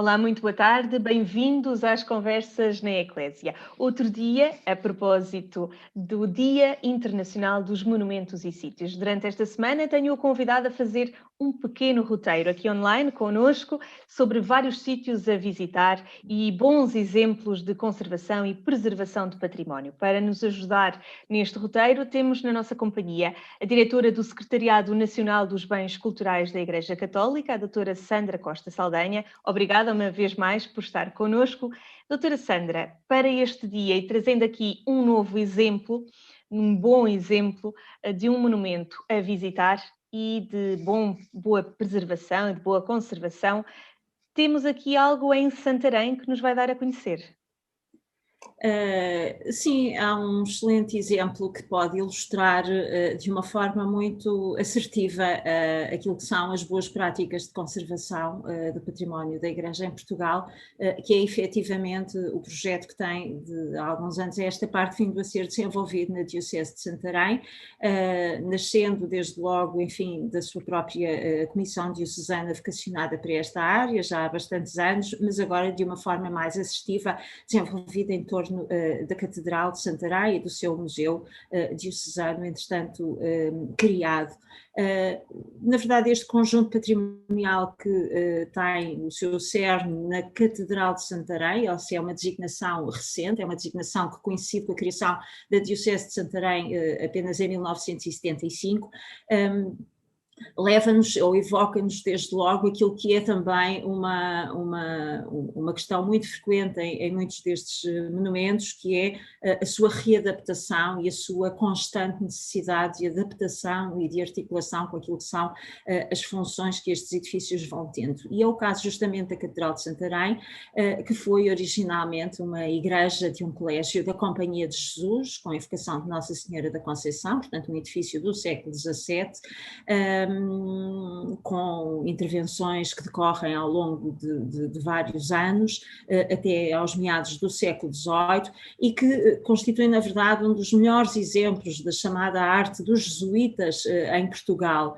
Olá, muito boa tarde, bem-vindos às Conversas na Eclésia. Outro dia, a propósito do Dia Internacional dos Monumentos e Sítios. Durante esta semana tenho-o convidado a fazer um pequeno roteiro aqui online conosco sobre vários sítios a visitar e bons exemplos de conservação e preservação de património. Para nos ajudar neste roteiro, temos na nossa companhia a diretora do Secretariado Nacional dos Bens Culturais da Igreja Católica, a doutora Sandra Costa Saldanha. Obrigada uma vez mais por estar connosco. Doutora Sandra, para este dia e trazendo aqui um novo exemplo, um bom exemplo de um monumento a visitar e de boa preservação e de boa conservação, temos aqui algo em Santarém que nos vai dar a conhecer. Sim, há um excelente exemplo que pode ilustrar de uma forma muito assertiva aquilo que são as boas práticas de conservação do património da Igreja em Portugal, que é efetivamente o projeto que tem há alguns anos esta parte vindo a ser desenvolvido na Diocese de Santarém, nascendo desde logo, enfim, da sua própria Comissão Diocesana vocacionada para esta área, já há bastantes anos, mas agora de uma forma mais assertiva, desenvolvida em torno da Catedral de Santarém e do seu museu diocesano, entretanto criado. Na verdade, este conjunto patrimonial que tem o seu cerne na Catedral de Santarém, ou seja, é uma designação recente, é uma designação que coincide com a criação da Diocese de Santarém apenas em 1975, leva-nos ou evoca-nos desde logo aquilo que é também uma questão muito frequente em muitos destes monumentos, que é a sua readaptação e a sua constante necessidade de adaptação e de articulação com aquilo que são as funções que estes edifícios vão tendo. E é o caso justamente da Catedral de Santarém, que foi originalmente uma igreja de um colégio da Companhia de Jesus, com a evocação de Nossa Senhora da Conceição, portanto um edifício do século XVII, com intervenções que decorrem ao longo de vários anos, até aos meados do século XVIII, e que constituem, na verdade, um dos melhores exemplos da chamada arte dos jesuítas em Portugal,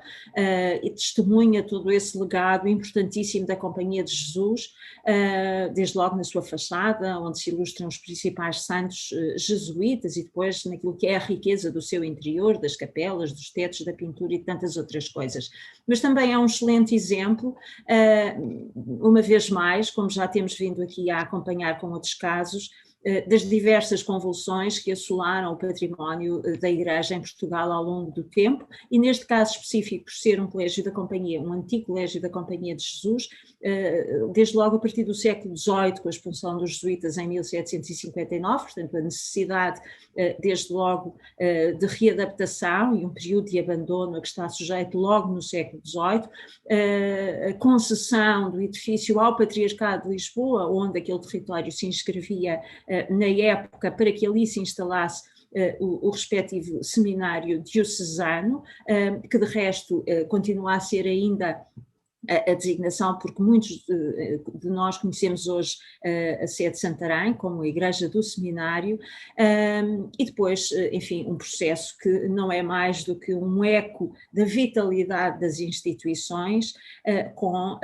e testemunha todo esse legado importantíssimo da Companhia de Jesus, desde logo na sua fachada, onde se ilustram os principais santos jesuítas, e depois naquilo que é a riqueza do seu interior, das capelas, dos tetos, da pintura e tantas outras coisas. Mas também é um excelente exemplo, uma vez mais, como já temos vindo aqui a acompanhar com outros casos, das diversas convulsões que assolaram o património da Igreja em Portugal ao longo do tempo, e neste caso específico, por ser um colégio da Companhia, um antigo colégio da Companhia de Jesus, desde logo a partir do século XVIII, com a expulsão dos jesuítas em 1759, portanto a necessidade, desde logo, de readaptação e um período de abandono a que está sujeito logo no século XVIII, a concessão do edifício ao Patriarcado de Lisboa, onde aquele território se inscrevia na época, para que ali se instalasse o respectivo seminário diocesano, que de resto continua a ser ainda a designação, porque muitos de nós conhecemos hoje a sede de Santarém como a Igreja do Seminário, e depois, enfim, um processo que não é mais do que um eco da vitalidade das instituições, com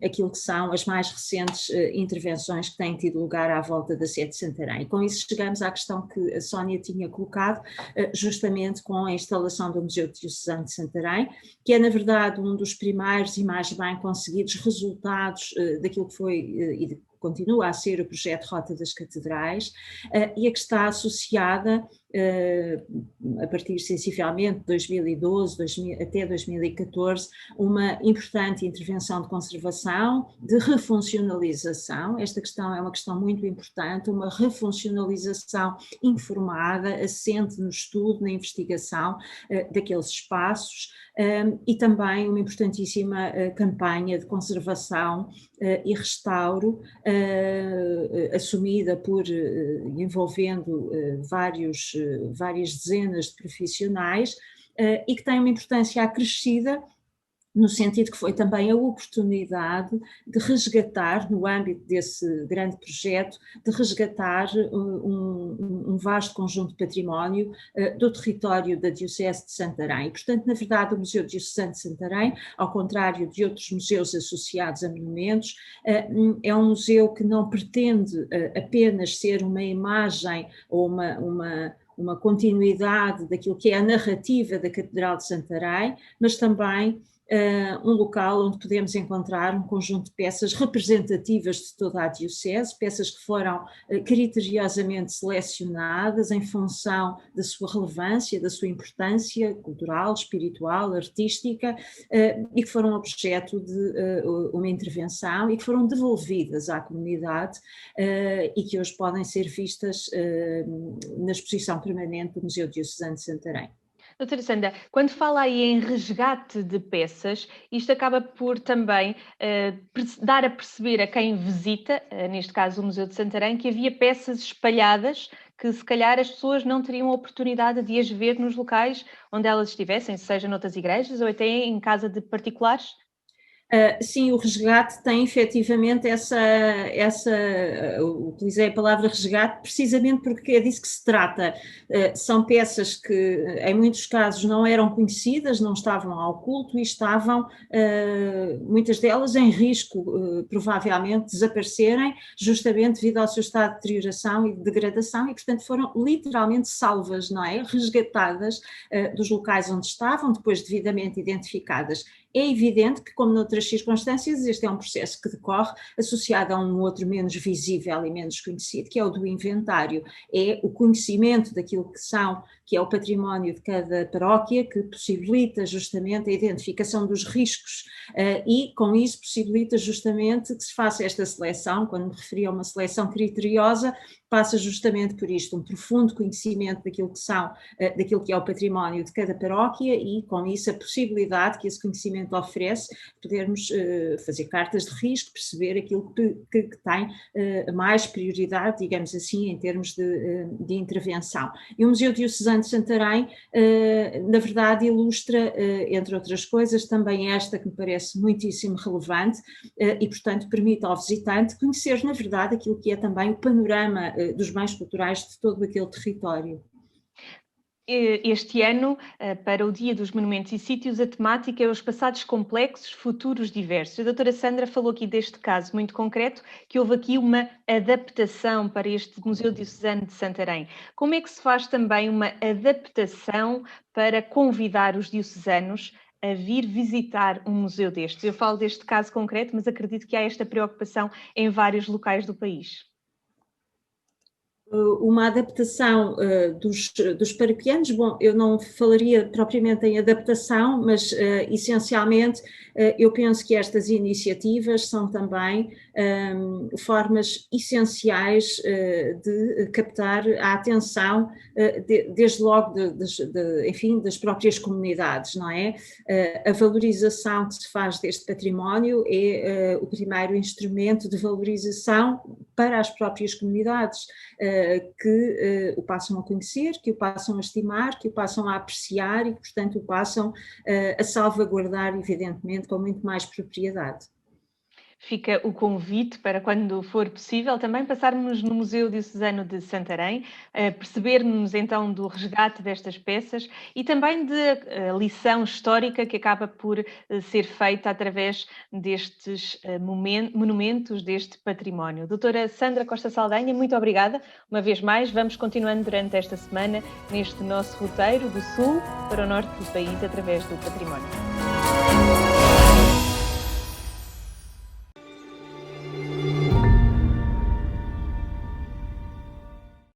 aquilo que são as mais recentes intervenções que têm tido lugar à volta da sede de Santarém. E com isso chegamos à questão que a Sónia tinha colocado, justamente com a instalação do Museu Diocesano de Santarém, que é na verdade um dos primeiros e mais bem conseguidos resultados daquilo que foi e continua a ser o projeto Rota das Catedrais, e a que está associada, a partir sensivelmente de 2012 até 2014, uma importante intervenção de conservação, de refuncionalização. Esta questão é uma questão muito importante, uma refuncionalização informada, assente no estudo, na investigação daqueles espaços, e também uma importantíssima campanha de conservação e restauro, assumida envolvendo várias dezenas de profissionais, e que tem uma importância acrescida no sentido que foi também a oportunidade de resgatar, no âmbito desse grande projeto, de resgatar um vasto conjunto de património do território da Diocese de Santarém. E, portanto, na verdade, o Museu Diocesano de Santarém, ao contrário de outros museus associados a monumentos, é um museu que não pretende apenas ser uma imagem ou uma continuidade daquilo que é a narrativa da Catedral de Santarém, mas também um local onde podemos encontrar um conjunto de peças representativas de toda a Diocese, peças que foram criteriosamente selecionadas em função da sua relevância, da sua importância cultural, espiritual, artística, e que foram objeto de uma intervenção e que foram devolvidas à comunidade e que hoje podem ser vistas na exposição permanente do Museu Diocesano de Santarém. Doutora Sandra, quando fala aí em resgate de peças, isto acaba por também dar a perceber a quem visita, neste caso o Museu de Santarém, que havia peças espalhadas que se calhar as pessoas não teriam a oportunidade de as ver nos locais onde elas estivessem, seja noutras igrejas ou até em casa de particulares? Sim, o resgate tem efetivamente utilizei a palavra resgate precisamente porque é disso que se trata. São peças que em muitos casos não eram conhecidas, não estavam ao culto e estavam, muitas delas, em risco, provavelmente, de desaparecerem, justamente devido ao seu estado de deterioração e de degradação, e portanto foram literalmente salvas, não é? Resgatadas dos locais onde estavam, depois devidamente identificadas. É evidente que, como noutras circunstâncias, este é um processo que decorre associado a um outro menos visível e menos conhecido, que é o do inventário. É o conhecimento daquilo que é o património de cada paróquia, que possibilita justamente a identificação dos riscos e, com isso, possibilita justamente que se faça esta seleção. Quando me referi a uma seleção criteriosa, passa justamente por isto, um profundo conhecimento daquilo que é o património de cada paróquia e, com isso, a possibilidade que esse conhecimento oferece, podermos fazer cartas de risco, perceber aquilo que tem mais prioridade, digamos assim, em termos de intervenção. E o Museu Diocesano de Santarém, na verdade, ilustra, entre outras coisas, também esta que me parece muitíssimo relevante e, portanto, permite ao visitante conhecer, na verdade, aquilo que é também o panorama dos bens culturais de todo aquele território. Este ano, para o Dia dos Monumentos e Sítios, a temática é os passados complexos, futuros diversos. A doutora Sandra falou aqui deste caso muito concreto, que houve aqui uma adaptação para este Museu Diocesano de Santarém. Como é que se faz também uma adaptação para convidar os diocesanos a vir visitar um museu destes? Eu falo deste caso concreto, mas acredito que há esta preocupação em vários locais do país. Uma adaptação dos paroquianos, bom, eu não falaria propriamente em adaptação, mas essencialmente eu penso que estas iniciativas são também formas essenciais de captar a atenção, desde logo enfim, das próprias comunidades, não é? A valorização que se faz deste património é o primeiro instrumento de valorização para as próprias comunidades, que o passam a conhecer, que o passam a estimar, que o passam a apreciar e que, portanto, o passam a salvaguardar, evidentemente, com muito mais propriedade. Fica o convite para, quando for possível, também passarmos no Museu Diocesano de Santarém, percebermos então do resgate destas peças e também da lição histórica que acaba por ser feita através destes monumentos, deste património. Doutora Sandra Costa Saldanha, muito obrigada. Uma vez mais, vamos continuando durante esta semana neste nosso roteiro do sul para o norte do país através do património.